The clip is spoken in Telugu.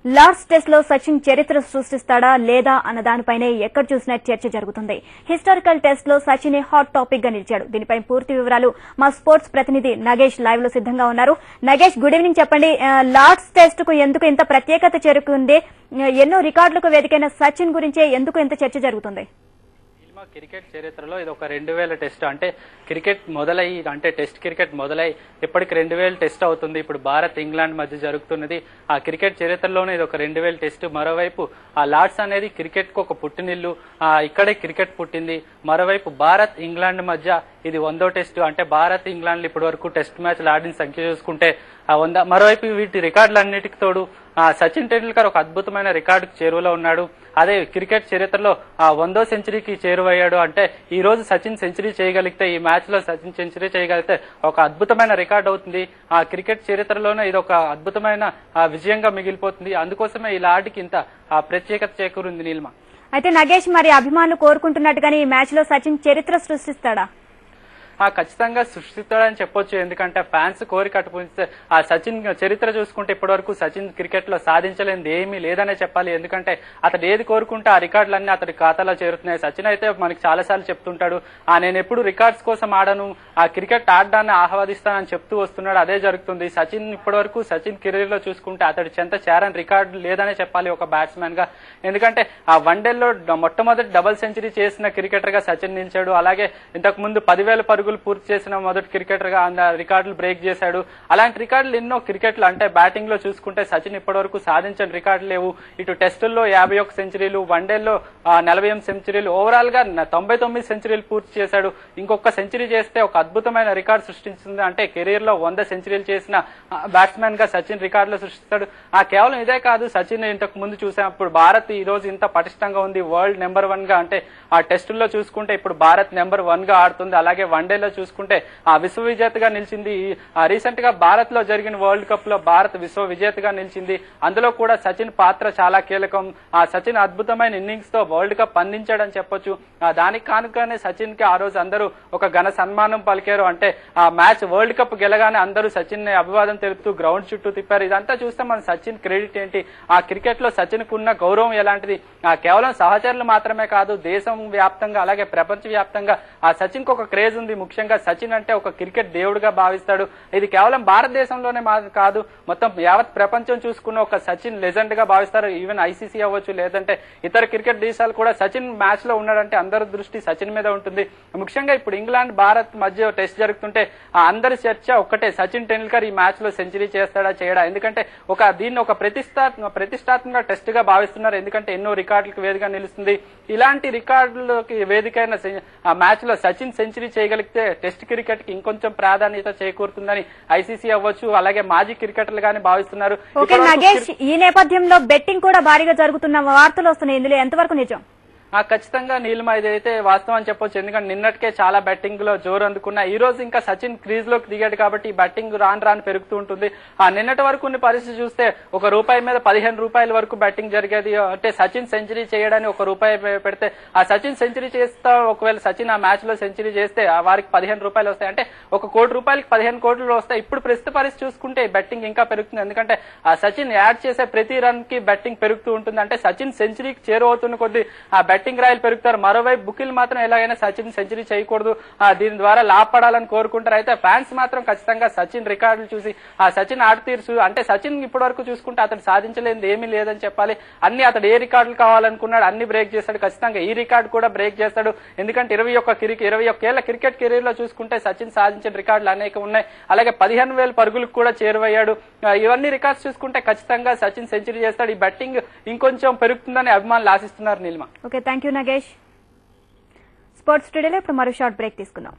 లార్డ్స్ టెస్ట్ లో సచిన్ చరిత్ర సృష్టిస్తాడా లేదా అన్న దానిపైనే ఎక్కడ చూసినా చర్చ జరుగుతుంది. హిస్టారికల్ టెస్ట్ లో సచిన్ హాట్ టాపిక్ గా నిలిచాడు. దీనిపై పూర్తి వివరాలు మా స్పోర్ట్స్ ప్రతినిధి నగేష్ లైవ్ లో సిద్ధంగా ఉన్నారు. Nagesh, good evening. చెప్పండి, లార్డ్స్ టెస్ట్ కు ఎందుకు ఇంత ప్రత్యేకత చేరుకుంది? ఎన్నో రికార్డులకు వేదికైన సచిన్ గురించే ఎందుకు ఇంత చర్చ జరుగుతుంది? క్రికెట్ చరిత్రలో ఇది ఒక 2000 టెస్ట్. అంటే క్రికెట్ మొదలై అంటే టెస్ట్ క్రికెట్ మొదలై ఇప్పటికి 2000 టెస్ట్ అవుతుంది. ఇప్పుడు భారత్ ఇంగ్లాండ్ మధ్య జరుగుతున్నది. ఆ క్రికెట్ చరిత్రలోనే ఇది ఒక 2000 టెస్ట్. మరోవైపు ఆ లార్డ్స్ అనేది క్రికెట్ కు ఒక పుట్టినిల్లు. ఇక్కడే క్రికెట్ పుట్టింది. మరోవైపు భారత్ ఇంగ్లాండ్ మధ్య ఇది 100వ టెస్ట్. అంటే భారత్ ఇంగ్లాండ్ ఇప్పటి వరకు టెస్ట్ మ్యాచ్లు ఆడిన సంఖ్య చూసుకుంటే 100. మరోవైపు వీటి రికార్డులన్నిటికి తోడు సచిన్ టెండూల్కర్ ఒక అద్భుతమైన రికార్డుకు చేరువలో ఉన్నాడు. అదే క్రికెట్ చరిత్రలో 100వ సెంచరీకి చేరువయ్యాడు. అంటే ఈ రోజు సచిన్ సెంచరీ చేయగలిగితే, ఈ మ్యాచ్ లో సచిన్ సెంచరీ చేయగలిగితే ఒక అద్భుతమైన రికార్డు అవుతుంది. ఆ క్రికెట్ చరిత్రలోనే ఇది ఒక అద్భుతమైన విజయంగా మిగిలిపోతుంది. అందుకోసమే ఈ ఆటకి ఇంత ప్రత్యేకత చేకూరింది. నీలిమ, అయితే నగేష్, మరి అభిమానులు కోరుకుంటున్నట్టుగానే ఈ మ్యాచ్ లో సచిన్ చరిత్ర సృష్టిస్తాడా? ఖచ్చితంగా సృష్టిస్తాడని చెప్పొచ్చు. ఎందుకంటే ఫ్యాన్స్ కోరిక అటుపుంచితే ఆ సచిన్ చరిత్ర చూసుకుంటే ఇప్పటి వరకు సచిన్ క్రికెట్ లో సాధించలేనిది ఏమీ లేదనే చెప్పాలి. ఎందుకంటే అతడు ఏది కోరుకుంటే ఆ రికార్డులన్నీ అతడి ఖాతాలో చేరుతున్నాయి. సచిన్ అయితే మనకి చాలా సార్లు చెప్తుంటాడు, నేను ఎప్పుడు రికార్డ్స్ కోసం ఆడను, ఆ క్రికెట్ ఆడడాన్ని ఆహ్వాదిస్తానని చెప్తూ వస్తున్నాడు. అదే జరుగుతుంది. సచిన్ ఇప్పటి వరకు సచిన్ కెరీర్ లో చూసుకుంటే అతడి చెంత చేరని రికార్డు లేదనే చెప్పాలి ఒక బ్యాట్స్మెన్ గా. ఎందుకంటే ఆ వన్డేల్లో మొట్టమొదటి డబుల్ సెంచరీ చేసిన క్రికెటర్ గా సచిన్ నిలిచాడు. అలాగే ఇంతకు ముందు 10,000 పరుగులు పూర్తి చేసిన మొదటి క్రికెటర్ గా రికార్డులు బ్రేక్ చేశాడు. అలాంటి రికార్డులు ఎన్నో క్రికెట్లు అంటే బ్యాటింగ్ లో చూసుకుంటే సచిన్ ఇప్పటి వరకు సాధించిన రికార్డులు లేవు. ఇటు టెస్టుల్లో 51 సెంచరీలు, వన్డేల్లో 48 సెంచరీలు, ఓవరాల్ గా 99 సెంచరీలు పూర్తి చేశాడు. ఇంకొక సెంచరీ చేస్తే ఒక అద్భుతమైన రికార్డు సృష్టించింది. అంటే కెరీర్ లో 100 సెంచరీలు చేసిన బ్యాట్స్మెన్ గా సచిన్ రికార్డులు సృష్టిస్తాడు. కేవలం ఇదే కాదు, సచిన్ ఇంతకు ముందు చూసినప్పుడు భారత్ ఈ రోజు ఇంత పటిష్టంగా ఉంది, వరల్డ్ నెంబర్ 1 గా. అంటే ఆ టెస్టుల్లో చూసుకుంటే ఇప్పుడు భారత్ నెంబర్ 1 గా ఆడుతుంది. అలాగే వన్డేలో చూసుకుంటే ఆ విశ్వ విజేతగా నిలిచింది. రీసెంట్ గా భారత్ లో జరిగిన వరల్డ్ కప్ లో భారత్ విశ్వ విజేతగా నిలిచింది. అందులో కూడా సచిన్ పాత్ర చాలా కీలకం. ఆ సచిన్ అద్భుతమైన ఇన్నింగ్స్ తో వరల్డ్ కప్ అందించాడని చెప్పొచ్చు. దానికి కానుకనే సచిన్ కి ఆ రోజు అందరూ ఒక ఘన సన్మానం పలికారు. అంటే ఆ మ్యాచ్ వరల్డ్ కప్ గెలగానే అందరూ సచిన్ ని అభివాదం తెలుపుతూ గ్రౌండ్ చుట్టూ తిప్పారు. ఇదంతా చూస్తే మన సచిన్ క్రెడిట్ ఏంటి, ఆ క్రికెట్ లో సచిన్ కున్న గౌరవం ఎలాంటిది. కేవలం సహచరులు మాత్రమే కాదు, దేశం వ్యాప్తంగా అలాగే ప్రపంచ వ్యాప్తంగా ఆ సచిన్ కు ఒక క్రేజ్ ఉంది. ముఖ్యంగా సచిన్ అంటే ఒక క్రికెట్ దేవుడిగా భావిస్తాడు. ఇది కేవలం భారతదేశంలోనే కాదు, మొత్తం యావత్ ప్రపంచం చూసుకున్న ఒక సచిన్ లెజెండ్ గా భావిస్తారు. ఈవెన్ ఐసీసీ అవ్వచ్చు, లేదంటే ఇతర క్రికెట్ దేశాలు కూడా సచిన్ మ్యాచ్ లో ఉన్నాడంటే అందరి దృష్టి సచిన్ మీద ఉంటుంది. ముఖ్యంగా ఇప్పుడు ఇంగ్లాండ్ భారత్ మధ్య టెస్ట్ జరుగుతుంటే అందరి చర్చ ఒక్కటే, సచిన్ టెండూల్కర్ ఈ మ్యాచ్ లో సెంచరీ చేస్తాడా చేయడా. ఎందుకంటే దీన్ని ఒక ప్రతిష్టాత్మక టెస్ట్ గా భావిస్తున్నారు. ఎందుకంటే ఎన్నో రికార్డులకు వేదికగా నిలుస్తుంది. ఇలాంటి రికార్డులకి వేదికైన మ్యాచ్ లో సచిన్ సెంచరీ చేయగలిగితే టెస్ట్ క్రికెట్ కి ఇంకొంచెం ప్రాధాన్యత చేకూరుతుందని ఐసీసీ అవ్వచ్చు, అలాగే మాజీ క్రికెటర్లు గానీ భావిస్తున్నారు. నగేష్, ఈ నేపథ్యంలో బెట్టింగ్ కూడా భారీగా జరుగుతున్న వార్తలు వస్తున్నాయి. ఇందులో ఎంతవరకు నిజం? ఖచ్చితంగా నీలిమ, ఇదైతే వాస్తవం అని చెప్పొచ్చు. ఎందుకంటే నిన్నటికే చాలా బెట్టింగ్ లో జోరు అందుకున్నా. ఈ రోజు ఇంకా సచిన్ క్రీజ్ లోకి దిగాడు కాబట్టి బెట్టింగ్ రాను పెరుగుతూ ఉంటుంది. నిన్నటి వరకు ఉన్న పరిస్థితి చూస్తే ₹1 మీద 15 రూపాయల వరకు బెట్టింగ్ జరిగేది. అంటే సచిన్ సెంచరీ చేయడానికి ₹1 పెడితే ఆ సచిన్ సెంచరీ చేస్తా, ఒకవేళ సచిన్ ఆ మ్యాచ్ లో సెంచరీ చేస్తే వారికి ₹15 వస్తాయి. అంటే ₹1 కోటికి 15 కోట్లు వస్తాయి. ఇప్పుడు ప్రస్తుత పరిస్థితి చూసుకుంటే బెట్టింగ్ ఇంకా పెరుగుతుంది. ఎందుకంటే ఆ సచిన్ యాడ్ చేసే ప్రతి రన్ కి బెట్టింగ్ పెరుగుతూ ఉంటుంది. అంటే సచిన్ సెంచరీకి చేరువవుతున్న కొద్ది ఆ బెట్టింగ్ రాయలు పెరుగుతారు. మరోవైపు బుకిల్ మాత్రం ఎలాగైనా సచిన్ సెంచరీ చేయకూడదు, దీని ద్వారా లాభపడాలని కోరుకుంటారు. అయితే ఫ్యాన్స్ మాత్రం ఖచ్చితంగా సచిన్ రికార్డులు చూసి ఆ సచిన్ ఆడతీర్చు, అంటే సచిన్ ఇప్పటి వరకు చూసుకుంటే అతడు సాధించలేనిది ఏమీ లేదని చెప్పాలి. అతడు ఏ రికార్డులు కావాలనుకున్నాడు అన్ని బ్రేక్ చేస్తాడు. ఖచ్చితంగా ఈ రికార్డు కూడా బ్రేక్ చేస్తాడు. ఎందుకంటే 21 ఏళ్ల క్రికెట్ కెరీర్ లో చూసుకుంటే సచిన్ సాధించిన రికార్డులు అనేక ఉన్నాయి. అలాగే 15,000 పరుగులకు కూడా చేరువయ్యాడు. ఇవన్నీ రికార్డ్స్ చూసుకుంటే ఖచ్చితంగా సచిన్ సెంచరీ చేస్తాడు. ఈ బెట్టింగ్ ఇంకొంచెం పెరుగుతుందని అభిమానులు ఆశిస్తున్నారు. Neelima, okay, thank you Nagesh. Sports స్టూడియోలో ఇప్పుడు మరో షార్ట్ బ్రేక్ తీసుకుందాం.